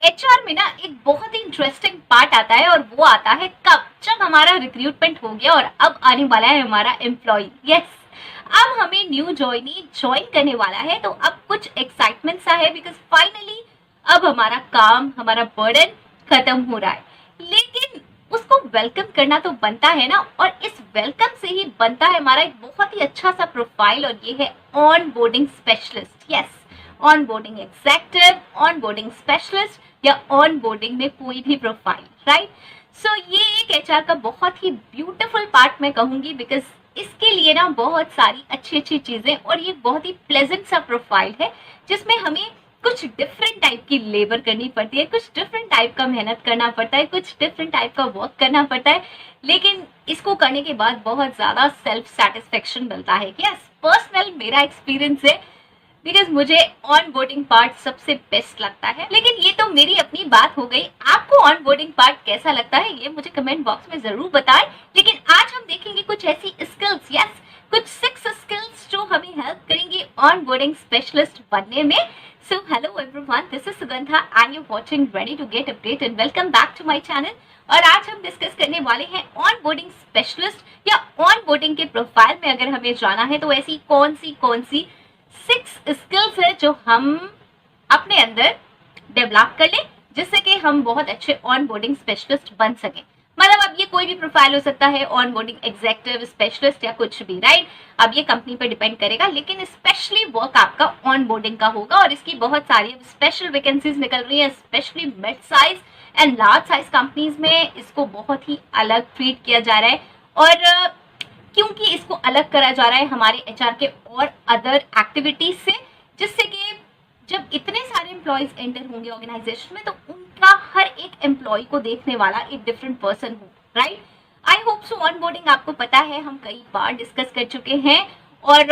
HR में ना एक बहुत ही इंटरेस्टिंग पार्ट आता है और वो आता है कब, जब हमारा रिक्रूटमेंट हो गया और अब आने वाला है हमारा एम्प्लॉय। यस, अब हमें न्यू जॉइनी ज्वाइन करने वाला है, तो अब कुछ एक्साइटमेंट सा है बिकॉज फाइनली अब हमारा काम, हमारा बर्डन खत्म हो रहा है। लेकिन उसको वेलकम करना तो बनता है ना, और इस वेलकम से ही बनता है हमारा एक बहुत ही अच्छा सा प्रोफाइल, और ये है on boarding specialist. Yes, on boarding executive, on boarding specialist या ऑन बोर्डिंग में कोई भी प्रोफाइल, राइट। सो ये एक एचआर का बहुत ही ब्यूटीफुल पार्ट मैं कहूंगी, बिकॉज इसके लिए ना बहुत सारी अच्छी अच्छी चीजें, और ये बहुत ही प्लेजेंट सा प्रोफाइल है जिसमें हमें कुछ डिफरेंट टाइप की लेबर करनी पड़ती है, कुछ डिफरेंट टाइप का मेहनत करना पड़ता है, कुछ डिफरेंट टाइप का वर्क करना पड़ता है, लेकिन इसको करने के बाद बहुत ज्यादा सेल्फ सेटिस्फेक्शन मिलता है। यस, पर्सनल मेरा एक्सपीरियंस है, बिकॉज मुझे ऑन बोर्डिंग पार्ट सबसे बेस्ट लगता है। लेकिन ये तो मेरी अपनी बात हो गई, आपको ऑन बोर्डिंग पार्ट कैसा लगता है ये मुझे कमेंट बॉक्स में जरूर बताएं। लेकिन आज हम देखेंगे कुछ ऐसी स्किल्स, यस, कुछ 6 स्किल्स जो हमें हेल्प करेंगे ऑन बोर्डिंग स्पेशलिस्ट बनने में। So hello everyone, this is Sugandha and you watching ready to get update and welcome back to my channel. और आज हम डिस्कस करने वाले हैं ऑन बोर्डिंग स्पेशलिस्ट या ऑन बोर्डिंग के प्रोफाइल में अगर हमें जाना है तो ऐसी कौन सी 6 स्किल्स है जो हम अपने अंदर डेवलप कर लें, जिससे कि हम बहुत अच्छे ऑन बोर्डिंग स्पेशलिस्ट बन सकें। मतलब अब ये कोई भी प्रोफाइल हो सकता है, ऑन बोर्डिंग एग्जेक्टिव, स्पेशलिस्ट या कुछ भी, राइट। अब ये कंपनी पर डिपेंड करेगा, लेकिन स्पेशली वर्क आपका ऑन बोर्डिंग का होगा, और इसकी बहुत सारी स्पेशल वैकेंसीज निकल रही है, specially mid size and large size companies में इसको बहुत ही अलग ट्रीट किया जा रहा है। और क्योंकि इसको अलग करा जा रहा है हमारे एचआर के और अदर एक्टिविटीज से, जिससे कि जब इतने सारे एम्प्लॉयज एंटर होंगे ऑर्गेनाइजेशन में तो उनका हर एक एम्प्लॉय को देखने वाला एक डिफरेंट पर्सन हो, right. I hope so on boarding आपको पता है, हम कई बार डिस्कस कर चुके हैं, और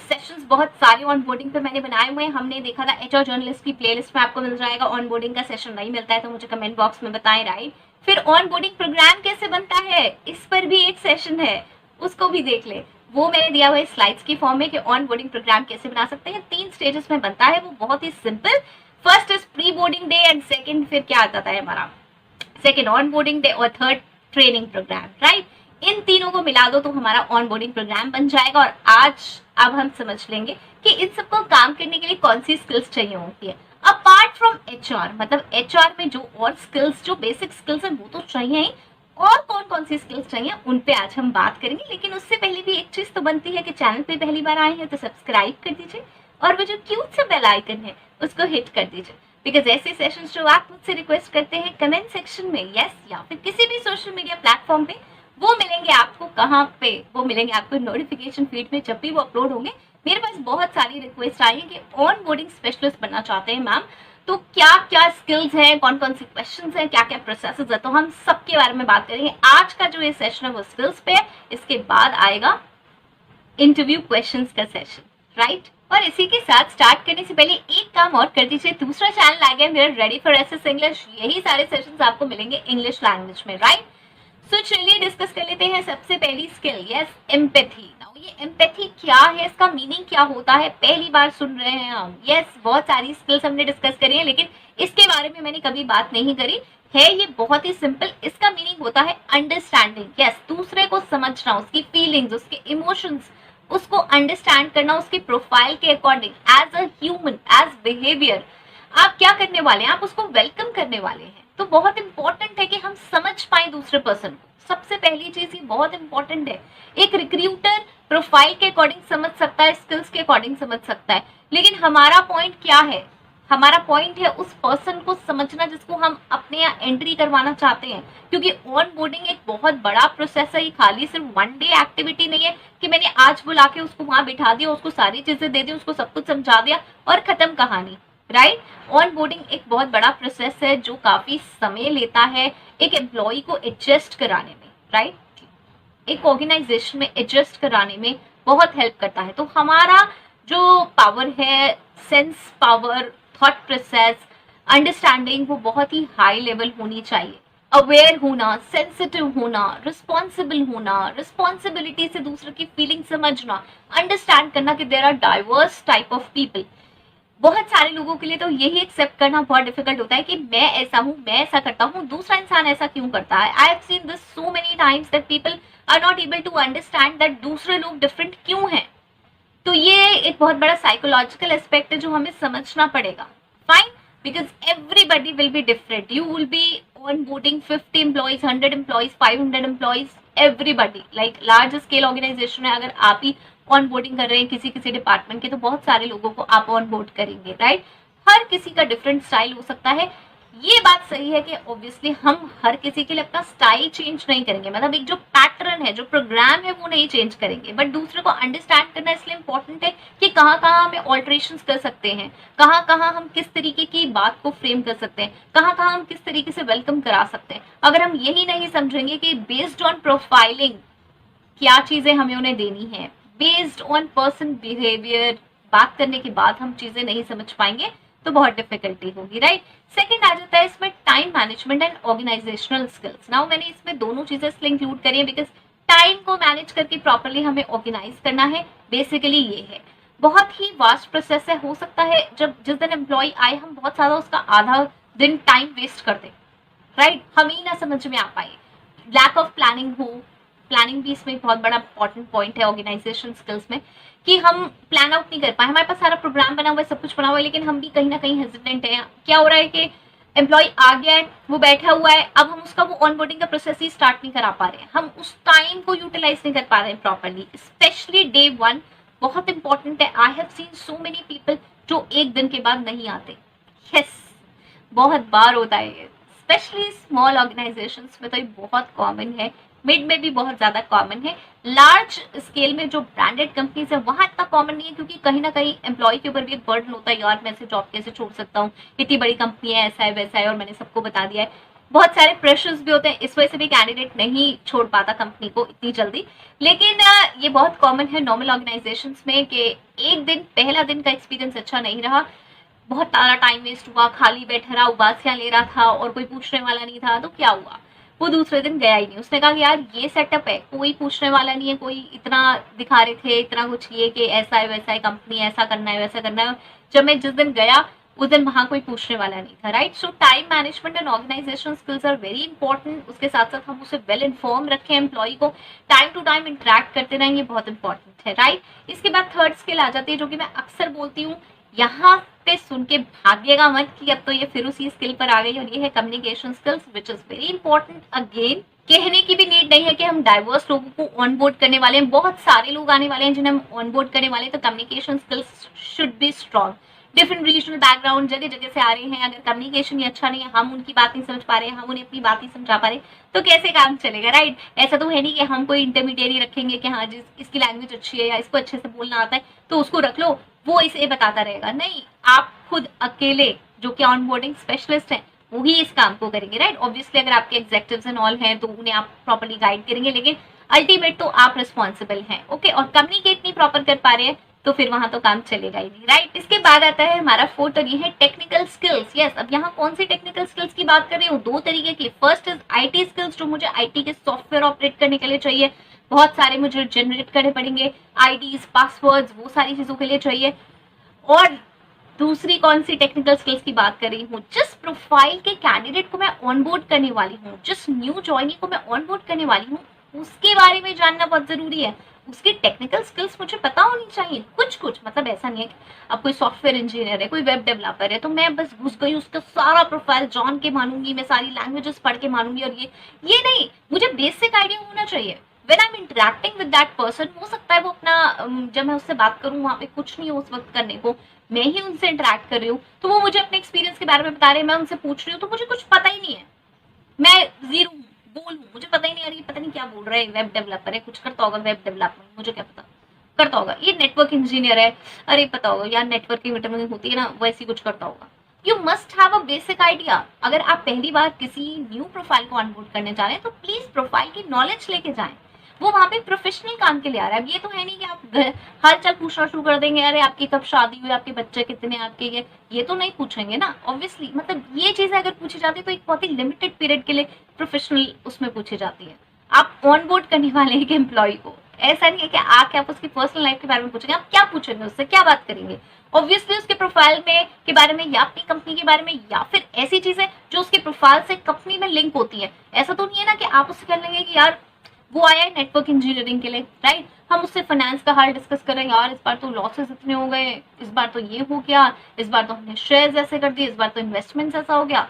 सेशंस बहुत सारे ऑन बोर्डिंग पे मैंने बनाए हुए हैं। हमने देखा था एचआर जर्नलिस्ट की प्लेलिस्ट में आपको मिल जाएगा, ऑन बोर्डिंग का सेशन नहीं मिलता है तो मुझे कमेंट बॉक्स में बताएं, राइट। फिर ऑन बोर्डिंग प्रोग्राम कैसे बनता है, इस पर भी एक सेशन है, उसको भी देख ले। वो मैंने दिया हुआ है स्लाइड्स की फॉर्म में कि ऑन बोर्डिंग प्रोग्राम कैसे बना सकते हैं। 3 स्टेजेस में बनता है, वो बहुत ही simple. First is pre boarding day and second फिर क्या आता है हमारा सेकंड ऑन बोर्डिंग डे और थर्ड ट्रेनिंग प्रोग्राम, राइट। इन तीनों को मिला दो तो हमारा ऑन बोर्डिंग प्रोग्राम बन जाएगा। और आज अब हम समझ लेंगे कि इन सबको काम करने के लिए कौन सी स्किल्स चाहिए होती है अपार्ट फ्रॉम एचआर। मतलब एचआर में जो और स्किल्स, जो बेसिक स्किल्स हैं वो तो चाहिए ही, और कौन कौन सी स्किल्स चाहिए उन पे आज हम बात करेंगे। लेकिन उससे पहले भी एक चीज तो बनती है कि चैनल पे पहली बार आए हैं तो सब्सक्राइब कर दीजिए, और वो जो क्यूट से बेल आइकन है उसको हिट कर दीजिए, बिकॉज ऐसे सेशंस जो आप मुझसे रिक्वेस्ट करते हैं कमेंट सेक्शन में, यस, या फिर किसी भी सोशल मीडिया प्लेटफॉर्म पे, वो मिलेंगे आपको कहाँ पे, वो मिलेंगे आपको नोटिफिकेशन फीड में जब भी वो अपलोड होंगे। मेरे पास बहुत सारी रिक्वेस्ट आई है कि ऑन बोर्डिंग स्पेशलिस्ट बनना चाहते हैं मैम, तो क्या क्या स्किल्स हैं, कौन कौन से क्वेश्चंस हैं, क्या क्या प्रोसेसेस है, तो हम सबके बारे में बात करेंगे। आज का जो ये सेशन है वो स्किल्स पे है, इसके बाद आएगा इंटरव्यू क्वेश्चंस का सेशन, राइट। और इसी के साथ स्टार्ट करने से पहले एक काम और कर दीजिए, दूसरा चैनल आ गया मेरा रेडी फॉर एसएस इंग्लिश, यही सारे सेशंस आपको मिलेंगे इंग्लिश लैंग्वेज में, राइट। सो चलिए डिस्कस कर लेते हैं सबसे पहली स्किल, यस, एम्पैथी। नाउ ये एम्पैथी क्या है, इसका मीनिंग क्या होता है, पहली बार सुन रहे हैं हम। यस, बहुत सारी स्किल्स हमने डिस्कस करी है, लेकिन इसके बारे में मैंने कभी बात नहीं करी है। ये बहुत ही सिंपल, इसका मीनिंग होता है अंडरस्टैंडिंग। यस, दूसरे को समझना, उसकी फीलिंग्स, उसके इमोशंस, उसको अंडरस्टैंड करना, उसके प्रोफाइल के according, as a human, as behaviour आप क्या करने वाले हैं, आप उसको वेलकम करने वाले हैं। तो बहुत इंपॉर्टेंट है कि हम समझ पाए दूसरे पर्सन को, सबसे पहली चीज ये बहुत इंपॉर्टेंट है। एक रिक्रूटर प्रोफाइल के अकॉर्डिंग समझ सकता है, स्किल्स के अकॉर्डिंग समझ सकता है, लेकिन हमारा पॉइंट क्या है, हमारा पॉइंट है उस पर्सन को समझना जिसको हम अपने यहाँ एंट्री करवाना चाहते हैं। क्योंकि ऑन बोर्डिंग एक बहुत बड़ा प्रोसेस है, ये खाली सिर्फ 1 डे एक्टिविटी नहीं है कि मैंने आज बुला के उसको वहां बिठा दिया, उसको सारी चीजें दे दी, उसको सब कुछ समझा दिया और खत्म कहानी, राइट। ऑन बोर्डिंग एक बहुत बड़ा प्रोसेस है जो काफी समय लेता है एक एम्प्लॉय को एडजस्ट कराने में, राइट, एक ऑर्गेनाइजेशन में एडजस्ट कराने में बहुत हेल्प करता है। तो हमारा जो पावर है, sense power, thought process, understanding, वो बहुत ही हाई लेवल होनी चाहिए। अवेयर होना, सेंसिटिव होना, रिस्पॉन्सिबल होना, रिस्पॉन्सिबिलिटी से दूसरे की फीलिंग समझना, अंडरस्टैंड करना कि there are diverse type of people, बहुत सारे लोगों के लिए तो यही एक्सेप्ट करना बहुत डिफिकल्ट होता है कि मैं ऐसा हूँ, मैं ऐसा करता हूँ, दूसरा इंसान ऐसा क्यों करता है। I have seen this so many times that people are not able to understand that दूसरे लोग डिफरेंट क्यों हैं। तो ये एक बहुत बड़ा साइकोलॉजिकल एस्पेक्ट है जो हमें समझना पड़ेगा। Fine, because everybody will be different. You will be onboarding 50 employees, 100 employees, 500 employees, everybody. Like large scale organisation है, अगर आप ही ऑन बोर्डिंग कर रहे हैं किसी किसी डिपार्टमेंट के, तो बहुत सारे लोगों को आप ऑन बोर्ड करेंगे, राइट। हर किसी का डिफरेंट स्टाइल हो सकता है। ये बात सही है कि ऑब्वियसली हम हर किसी के लिए अपना स्टाइल चेंज नहीं करेंगे, मतलब एक जो पैटर्न है, जो प्रोग्राम है, वो नहीं चेंज करेंगे, बट दूसरे को अंडरस्टैंड करना इसलिए इंपॉर्टेंट है कि कहाँ कहाँ हमें ऑल्ट्रेशंस कर सकते हैं, कहाँ कहाँ हम किस तरीके की बात को फ्रेम कर सकते हैं, कहाँ कहाँ हम किस तरीके से वेलकम करा सकते हैं। अगर हम यही नहीं समझेंगे कि बेस्ड ऑन प्रोफाइलिंग क्या चीजें हमें उन्हें देनी है, बेस्ड ऑन पर्सन बिहेवियर बात करने के बाद हम चीजें नहीं समझ पाएंगे, तो बहुत डिफिकल्टी होगी, राइट। सेकंड आ जाता है इसमें time management and organisational skills. Now मैंने इसमें दोनों चीजें इसलिए इंक्लूड करी है बिकॉज टाइम को मैनेज करके प्रॉपरली हमें ऑर्गेनाइज करना है। बेसिकली ये है, बहुत ही वास्ट प्रोसेस है। हो सकता है जब जिस दिन एम्प्लॉय आए हम बहुत ज्यादा उसका आधा दिन टाइम वेस्ट कर दें, राइट, हम ही ना समझ में आ पाए, लैक ऑफ प्लानिंग हो। प्लानिंग भी इसमें बहुत बड़ा इंपॉर्टेंट पॉइंट है ऑर्गेनाइजेशन स्किल्स में, कि हम प्लान आउट नहीं कर पाए। हमारे पास सारा प्रोग्राम बना हुआ है, सब कुछ बना हुआ है, लेकिन हम भी कहीं ना कहीं हेजिटेंट है। क्या हो रहा है कि एम्प्लॉय आ गया है, वो बैठा हुआ है, अब हम उसका वो ऑनबोर्डिंग का प्रोसेस ही स्टार्ट नहीं करा पा रहे हैं, हम उस टाइम को यूटिलाइज नहीं कर पा रहे हैं प्रॉपरली। स्पेशली डे 1 बहुत इंपॉर्टेंट है। I have scene so many people जो एक दिन के बाद नहीं आते। यस, बहुत बार होता है ये, स्पेशली स्मॉल ऑर्गेनाइजेशंस में तो ये बहुत कॉमन है, मिड में भी बहुत ज्यादा कॉमन है। लार्ज स्केल में जो ब्रांडेड कंपनीज है वहां इतना कॉमन नहीं है, क्योंकि कहीं ना कहीं एम्प्लॉय के ऊपर भी एक बर्डन होता है, यार मैं ऐसे जॉब कैसे छोड़ सकता हूँ, इतनी बड़ी कंपनी है, ऐसा है वैसा है, और मैंने सबको बता दिया है। बहुत सारे प्रेशर्स भी होते हैं, इस वजह से भी कैंडिडेट नहीं छोड़ पाता कंपनी को इतनी जल्दी। लेकिन ये बहुत कॉमन है नॉर्मल ऑर्गेनाइजेशंस में कि एक दिन, पहला दिन का एक्सपीरियंस अच्छा नहीं रहा, बहुत सारा टाइम वेस्ट हुआ, खाली बैठा रहा, उबासियां ले रहा था और कोई पूछने वाला नहीं था, तो क्या हुआ, वो दूसरे दिन गया ही नहीं। उसने कहा कि यार ये सेटअप है, कोई पूछने वाला नहीं है, कोई इतना दिखा रहे थे, इतना कुछ ये कि ऐसा है वैसा है, कंपनी ऐसा करना है वैसा करना है। जब मैं जिस दिन गया उस दिन वहां कोई पूछने वाला नहीं था, right. So time management and organisation skills are very important. उसके साथ साथ हम उसे वेल इन्फॉर्म रखें, एम्प्लॉय को टाइम टू टाइम इंटरेक्ट करते रहेंगे, बहुत इंपॉर्टेंट है, राइट। इसके बाद थर्ड स्किल आ जाती है, जो कि मैं अक्सर बोलती हूँ, यहाँ पे सुन के भागिएगा मत कि अब तो ये फिर उसी स्किल पर आ गई, और ये है communication skills, which is very important. Again कहने की भी नीड नहीं है कि हम डाइवर्स लोगों को ऑनबोर्ड करने वाले हैं, बहुत सारे लोग आने वाले हैं जिन्हें हम ऑनबोर्ड करने वाले हैं, तो communication skills should be strong. Different regional background जगह जगह से आ रहे हैं, अगर कम्युनिकेशन ही अच्छा नहीं है, हम उनकी बात नहीं समझ पा रहे हैं, हम उन्हें अपनी बात नहीं समझा पा रहे, तो कैसे काम चलेगा, राइट। ऐसा तो है नहीं कि हम कोई इंटरमीडिएट रखेंगे कि हाँ जिस इसकी लैंग्वेज अच्छी है या इसको अच्छे से बोलना आता है तो उसको रख लो, वो इसे बताता रहेगा। नहीं, आप खुद अकेले जो कि ऑनबोर्डिंग स्पेशलिस्ट हैं वही इस काम को करेंगे, राइट। ऑब्वियसली अगर आपके एग्जेक्टिव्स एंड ऑल हैं तो उन्हें आप प्रॉपर्ली गाइड करेंगे, लेकिन अल्टीमेट तो आप रिस्पॉन्सिबल हैं, ओके। और कम्युनिकेट नहीं प्रॉपर कर पा रहे हैं तो फिर वहां तो काम चलेगा ही नहीं, राइट। इसके बाद आता है हमारा फोर्थ, और ये है टेक्निकल स्किल्स। यस, अब यहाँ कौन सी टेक्निकल स्किल्स की बात कर रही हूँ, दो तरीके की। फर्स्ट इज आईटी स्किल्स, जो मुझे आईटी के सॉफ्टवेयर ऑपरेट करने के लिए चाहिए, बहुत सारे मुझे जनरेट करने पड़ेंगे, आईडीज, पासवर्ड्स, वो सारी चीजों के लिए चाहिए। और दूसरी कौन सी टेक्निकल स्किल्स की बात कर रही हूँ, जिस प्रोफाइल के कैंडिडेट को मैं ऑनबोर्ड करने वाली हूँ, जिस न्यू ज्वाइनी को मैं ऑनबोर्ड करने वाली हूँ, उसके बारे में जानना बहुत जरूरी है। उसकी टेक्निकल स्किल्स मुझे पता होनी चाहिए, कुछ कुछ, मतलब ऐसा नहीं है कि अब कोई सॉफ्टवेयर इंजीनियर है, कोई वेब डेवलपर है, तो मैं बस घुस गई उसका सारा प्रोफाइल जान के मानूंगी, मैं सारी लैंग्वेजेस पढ़ के मानूंगी, और ये नहीं, मुझे बेसिक आइडिया होना चाहिए। When I'm interacting with that person, हो सकता है वो अपना, जब मैं उससे बात करूँ वहाँ पे कुछ नहीं हो उस वक्त करने को, मैं ही उनसे इंटरेक्ट कर रही हूँ, तो वो मुझे अपने एक्सपीरियंस के बारे में बता रहे हैं, मैं उनसे पूछ रही हूँ, तो मुझे कुछ पता ही नहीं है, मैं जीरो हूँ, बोल हूँ, मुझे पता ही नहीं, यार ये पता नहीं क्या बोल रहा है, वेब डेवलपर है, कुछ करता होगा वेब डेवलपमेंट, मुझे क्या पता करता होगा, ये नेटवर्क इंजीनियर है, अरे पता होगा यार नेटवर्किंग होती है ना, वैसी कुछ करता होगा। You must have a basic idea. अगर आप पहली बार किसी न्यू प्रोफाइल को ऑनबोर्ड करने जा रहे हैं तो प्लीज प्रोफाइल की नॉलेज लेके जाएं, वो वहां पे प्रोफेशनल काम के लिए आ रहा है। अब ये तो है नहीं कि आप हाल चाल पूछना शुरू कर देंगे, अरे आपकी कब शादी हुई, आपके बच्चे कितने, आपके ये तो नहीं पूछेंगे ना, ऑब्वियसली। मतलब ये चीजें अगर पूछी जाती है तो एक बहुत ही लिमिटेड पीरियड के लिए प्रोफेशनल उसमें पूछी जाती है। आप ऑनबोर्ड करने वाले हैं एक एम्प्लॉय को, ऐसा नहीं है कि आके आप उसकी पर्सनल लाइफ के बारे में पूछेंगे। आप क्या पूछेंगे उससे, क्या बात करेंगे? ऑब्वियसली उसके प्रोफाइल में के बारे में, या अपनी कंपनी के बारे में, या फिर ऐसी चीजें जो उसके प्रोफाइल से कंपनी में लिंक होती है। ऐसा तो नहीं है ना कि आप उससे कह लेंगे कि यार वो आया है नेटवर्क इंजीनियरिंग के लिए, राइट, हम उससे फाइनेंस का हाल डिस्कस कर रहे हैं, यार इस बार तो लॉसेस इतने हो गए, इस बार तो ये हो गया, इस बार तो हमने शेयर्स ऐसे कर दिए, इस बार तो इन्वेस्टमेंट्स ऐसा हो गया।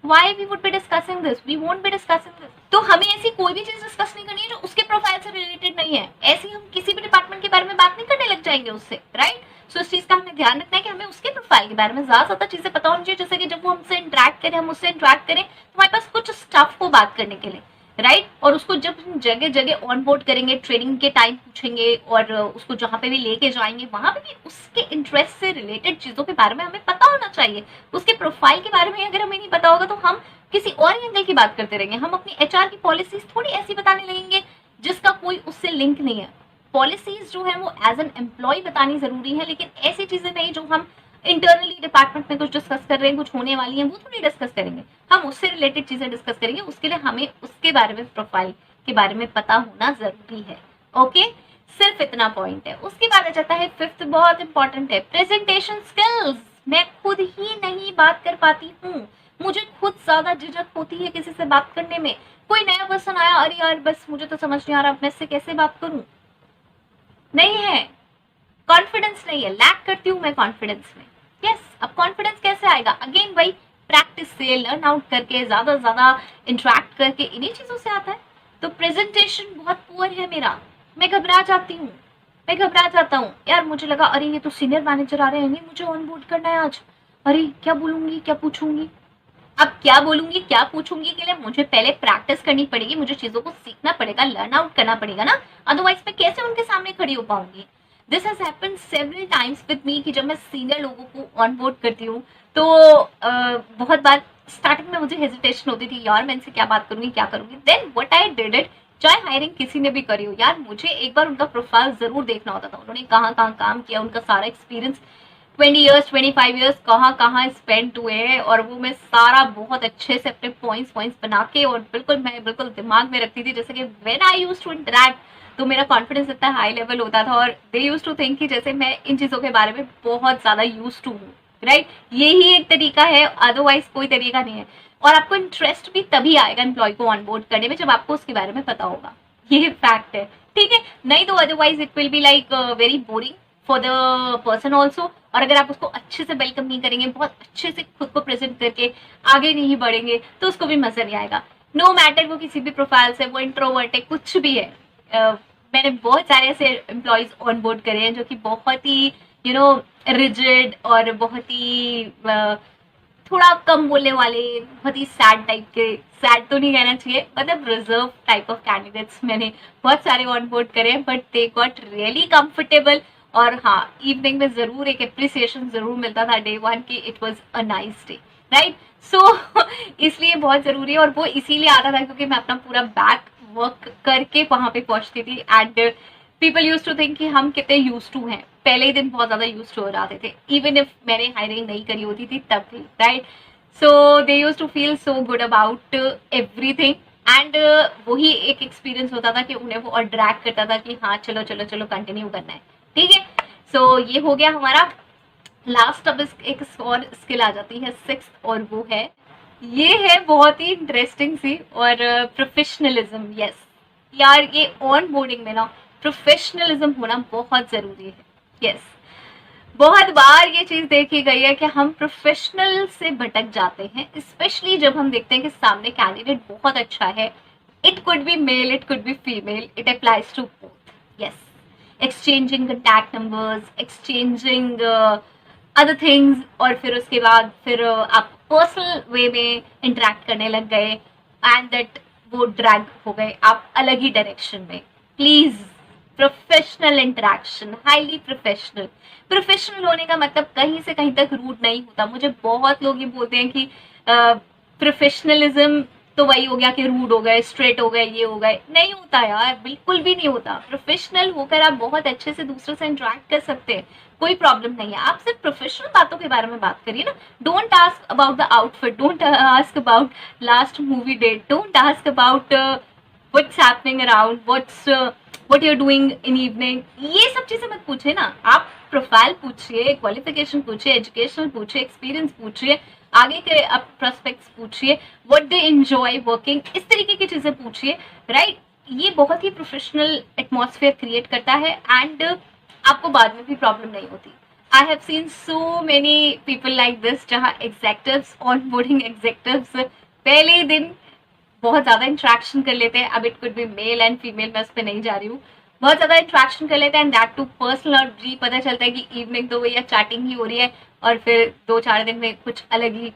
Why we would be discussing this? We won't be discussing this. तो हमें ऐसी कोई भी चीज डिस्कस नहीं करनी है जो उसके प्रोफाइल से रिलेटेड नहीं है। ऐसी हम किसी भी डिपार्टमेंट के बारे में बात नहीं करने लग जाएंगे उससे, राइट? सो इस चीज का हमें ध्यान रखना है कि हमें उसके प्रोफाइल के बारे में ज्यादा चीजें पता होनी चाहिए, जैसे कि जब वो हमसे इंटरेक्ट करें, हम उससे इंटरेक्ट करें तो हमारे पास कुछ स्टफ हो बात करने के लिए, राइट? और उसको जब हम जगह जगह ऑन बोर्ड करेंगे, ट्रेनिंग के टाइम पूछेंगे, और उसको जहाँ पे भी लेके जाएंगे वहां पे भी उसके इंटरेस्ट से रिलेटेड चीजों के बारे में हमें पता होना चाहिए। उसके प्रोफाइल के बारे में अगर हमें नहीं पता होगा तो हम किसी और एंगल की बात करते रहेंगे। हम अपनी एचआर की पॉलिसीज थोड़ी ऐसी बताने लगेंगे जिसका कोई उससे लिंक नहीं है। पॉलिसीज जो है वो एज एन एम्प्लॉय बतानी जरूरी है, लेकिन ऐसी चीजें नहीं जो हम इंटरनली डिपार्टमेंट में कुछ डिस्कस कर रहे हैं, कुछ होने वाली है, वो थोड़ी डिस्कस करेंगे। हम उससे रिलेटेड चीजें डिस्कस करेंगे। उसके लिए हमें उसके बारे में, प्रोफाइल के बारे में पता होना जरूरी है। ओके, सिर्फ इतना पॉइंट है। उसके बाद आ जाता है फिफ्थ, बहुत इंपॉर्टेंट है, प्रेजेंटेशन स्किल्स। मैं खुद ही नहीं बात कर पाती हूँ, मुझे खुद ज्यादा झिझक होती है किसी से बात करने में। कोई नया पर्सन आया, अरे यार बस मुझे तो समझ नहीं आ रहा मैं इससे कैसे बात करूं, नहीं है, कॉन्फिडेंस नहीं है, लैक करती हूँ मैं कॉन्फिडेंस में। यस, अब कॉन्फिडेंस कैसे आएगा? अगेन वही प्रैक्टिस से, लर्न आउट करके, ज्यादा ज्यादा इंटरेक्ट करके, इन्हीं चीजों से आता है। तो प्रेजेंटेशन बहुत पुअर है मेरा, मैं घबरा जाती हूँ, मैं घबरा जाता हूँ। यार मुझे लगा अरे ये तो सीनियर मैनेजर आ रहे हैं, नहीं मुझे ऑन बोर्ड करना है आज, अरे क्या बोलूंगी, क्या पूछूंगी। अब क्या बोलूंगी, क्या पूछूंगी के लिए मुझे पहले प्रैक्टिस करनी पड़ेगी, मुझे चीजों को सीखना पड़ेगा, लर्न आउट करना पड़ेगा ना, अदरवाइज मैं कैसे उनके सामने खड़ी हो पाऊंगी। This has happened several times with me कि जब मैं सीनियर लोगों को ऑन बोर्ड करती हूँ तो बहुत बार स्टार्टिंग में मुझे हेजिटेशन होती थी, यार मैं इनसे क्या बात करूंगी, क्या करूंगी। Then what I did it, चाहे हायरिंग किसी ने भी करी हो, यार मुझे एक बार उनका प्रोफाइल जरूर देखना होता था, उन्होंने कहाँ कहाँ काम किया, उनका सारा एक्सपीरियंस 20 ईयर्स 25 ईयर्स कहाँ कहाँ स्पेंड हुए हैं, और वो मैं सारा बहुत अच्छे से अपने पॉइंट्स बना के, और मैं बिल्कुल दिमाग में रखती थी, जैसे कि when I used to interact तो मेरा कॉन्फिडेंस इतना हाई लेवल होता था, और दे यूज्ड टू थिंक कि जैसे मैं इन चीजों के बारे में बहुत ज्यादा यूज्ड टू हूँ, राइट? यही एक तरीका है, अदरवाइज कोई तरीका नहीं है। और आपको इंटरेस्ट भी तभी आएगा एम्प्लॉय को ऑनबोर्ड करने में जब आपको उसके बारे में पता होगा, ये फैक्ट है, ठीक है? नहीं तो otherwise it will be like very boring for the person also. और अगर आप उसको अच्छे से वेलकम नहीं करेंगे, बहुत अच्छे से खुद को प्रेजेंट करके आगे नहीं बढ़ेंगे, तो उसको भी मजा नहीं आएगा। नो मैटर वो किसी भी प्रोफाइल से, वो इंट्रोवर्ट है, कुछ भी है। मैंने बहुत सारे ऐसे एम्प्लॉयज ऑन बोर्ड करे हैं जो कि बहुत ही रिजिड और बहुत ही थोड़ा कम बोलने वाले, बहुत ही सैड टाइप के, सैड तो नहीं कहना चाहिए, मतलब रिजर्व टाइप ऑफ कैंडिडेट्स मैंने बहुत सारे ऑन बोर्ड करे हैं, but they got really comfortable. और हाँ, इवनिंग में जरूर एक अप्रिसिएशन जरूर मिलता था डे वन की, it was a nice day, right? So इसलिए बहुत जरूरी है, और वो इसीलिए आता था क्योंकि मैं अपना पूरा बैक वर्क करके वहां पे पहुंचती थी, and people use to think कि हम कितने यूज टू हैं। पहले ही दिन बहुत ज्यादा यूज टू हो जाते थे, इवन इफ मैंने हायरिंग नहीं करी होती थी तब भी, right? So they use to feel so good about everything, and वही एक एक्सपीरियंस होता था कि उन्हें वो अट्रैक्ट करता था कि हाँ चलो चलो चलो कंटिन्यू करना है, ठीक है? सो ये हो गया हमारा लास्ट। अब एक और स्किल आ जाती है सिक्स्थ, और वो है, ये है बहुत ही इंटरेस्टिंग सी, और प्रोफेशनलिज्म। यस यार, ये ऑन बोर्डिंग में ना प्रोफेशनलिज्म होना बहुत जरूरी है। यस, बहुत बार ये चीज देखी गई है कि हम प्रोफेशनल से भटक जाते हैं, स्पेशली जब हम देखते हैं कि सामने कैंडिडेट बहुत अच्छा है। It could be male, it could be female, it applies to both. Yes, exchanging contact numbers, exchanging other things, और फिर उसके बाद फिर आप पर्सनल वे में इंटरेक्ट करने लग गए, एंड दैट वो ड्रैग हो गए आप अलग ही डायरेक्शन में। Please, professional interaction, highly professional. Professional होने का मतलब कहीं से कहीं तक रूड नहीं होता। मुझे बहुत लोग ये बोलते हैं कि प्रोफेशनलिज्म तो वही हो गया कि रूड हो गए, स्ट्रेट हो गए, ये हो गए। नहीं होता यार, बिल्कुल भी नहीं होता। प्रोफेशनल होकर आप बहुत अच्छे से दूसरों से इंटरेक्ट कर सकते हैं, कोई प्रॉब्लम नहीं है। आप सिर्फ प्रोफेशनल बातों के बारे में बात करिए ना। Don't ask about the outfit, don't ask about last movie date, don't ask about what's happening around, what's what you are doing in evening, ये सब चीजें मत पूछिए ना। आप प्रोफाइल पूछिए, क्वालिफिकेशन पूछिए, एजुकेशन पूछिए, एक्सपीरियंस पूछिए, आगे के आप प्रोस्पेक्ट्स पूछिए, व्हाट दे एंजॉय वर्किंग, इस तरीके की चीजें पूछिए, राइट। ये बहुत ही प्रोफेशनल एटमॉस्फेयर क्रिएट करता है एंड आपको बाद में भी प्रॉब्लम नहीं होती। आई have scene so many people like this, जहाँ एग्जेक्टिव्स, ऑन बोर्डिंग एग्जेक्टिव्स पहले ही दिन बहुत ज्यादा इंट्रैक्शन कर लेते हैं। अब it could be male and female, मैं उस पर नहीं जा रही हूँ। बहुत ज्यादा इंट्रैक्शन कर लेते हैं एंड दैट टू पर्सनल, और जी पता चलता है कि इवनिंग तो भैया चैटिंग ही हो रही है और फिर 2-4 दिन में कुछ अलग ही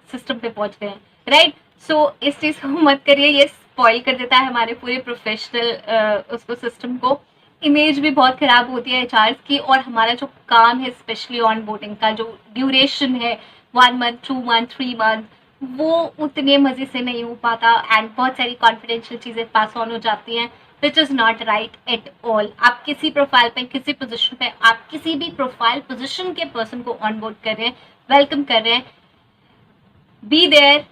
सिस्टम पे पहुंच गए हैं, राइट। सो इस चीज को मत करिए, ये स्पॉइल कर देता है हमारे पूरे प्रोफेशनल उसको सिस्टम को। इमेज भी बहुत खराब होती है एचआर की, और हमारा जो काम है स्पेशली ऑन बोर्डिंग का जो ड्यूरेशन है 1 मंथ, 2 मंथ, 3 मंथ, वो उतने मजे से नहीं हो पाता एंड बहुत सारी कॉन्फिडेंशियल चीजें पास ऑन हो जाती हैं, which is not right at all. आप किसी प्रोफाइल पे, किसी पोजीशन पे, आप किसी भी प्रोफाइल पोजीशन के पर्सन को ऑनबोर्ड कर रहे हैं, वेलकम कर रहे हैं, be there,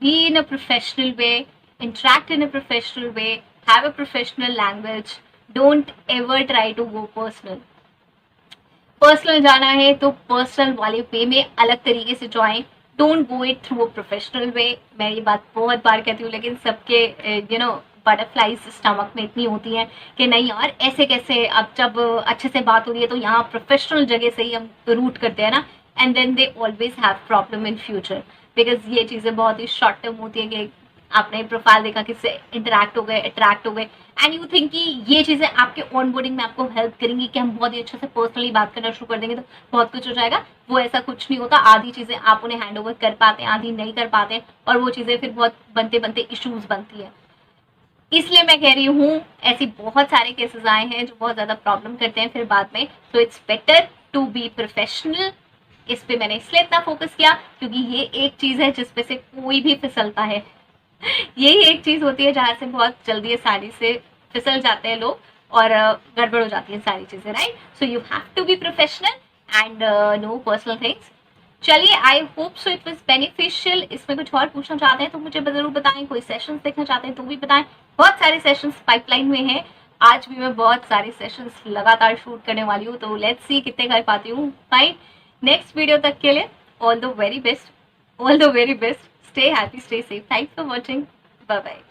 be in a professional way, interact in a professional way, have a professional language, don't ever try to go personal. Personal जाना है तो पर्सनल वाले वे में अलग तरीके से जाएं, don't go it through a professional way. मैं ये बात बहुत बार कहती हूँ, लेकिन सबके बटरफ्लाईज स्टमक में इतनी होती हैं कि नहीं यार ऐसे कैसे, अब जब अच्छे से बात हो रही है तो यहाँ प्रोफेशनल जगह से ही हम रूट करते हैं ना, and then they always have problem in future, because ये चीज़ें बहुत ही शॉर्ट टर्म होती है कि आपने प्रोफाइल देखा, किससे इंटरेक्ट हो गए, अट्रैक्ट हो गए, एंड यू थिंक कि ये चीज़ें आपके ऑनबोर्डिंग में आपको हेल्प करेंगी कि हम बहुत ही अच्छे से पर्सनली बात करना शुरू कर देंगे तो बहुत कुछ हो जाएगा। वो ऐसा कुछ नहीं होता। आधी चीज़ें आप उन्हें हैंड ओवर कर पाते हैं, आधी नहीं कर पाते हैं, और वो चीज़ें फिर बहुत बनते बनते इश्यूज बनती है। इसलिए मैं कह रही हूँ, ऐसी बहुत सारे केसेस आए हैं जो बहुत ज़्यादा प्रॉब्लम करते हैं फिर बाद में। तो it's better to be professional. इस पे मैंने इसलिए इतना फोकस किया क्योंकि ये एक चीज़ है जिसपे से कोई भी फिसलता है। यही एक चीज़ होती है जहाँ से बहुत जल्दी आसानी से फिसल जाते हैं लोग और गड़बड़ हो जाती है सारी चीज़ें, right. So you have to be professional and no personal things. चलिए, I hope so it was beneficial. इसमें कुछ और पूछना चाहते हैं तो मुझे जरूर बताएं, कोई सेशंस देखना चाहते हैं तो भी बताएं। बहुत सारे सेशंस पाइपलाइन में हैं, आज भी मैं बहुत सारे सेशंस लगातार शूट करने वाली हूँ, तो लेट्स सी कितने कर पाती हूँ। फाइन, नेक्स्ट वीडियो तक के लिए all the very best, all the very best. Stay happy, stay safe. Thanks for watching, bye bye.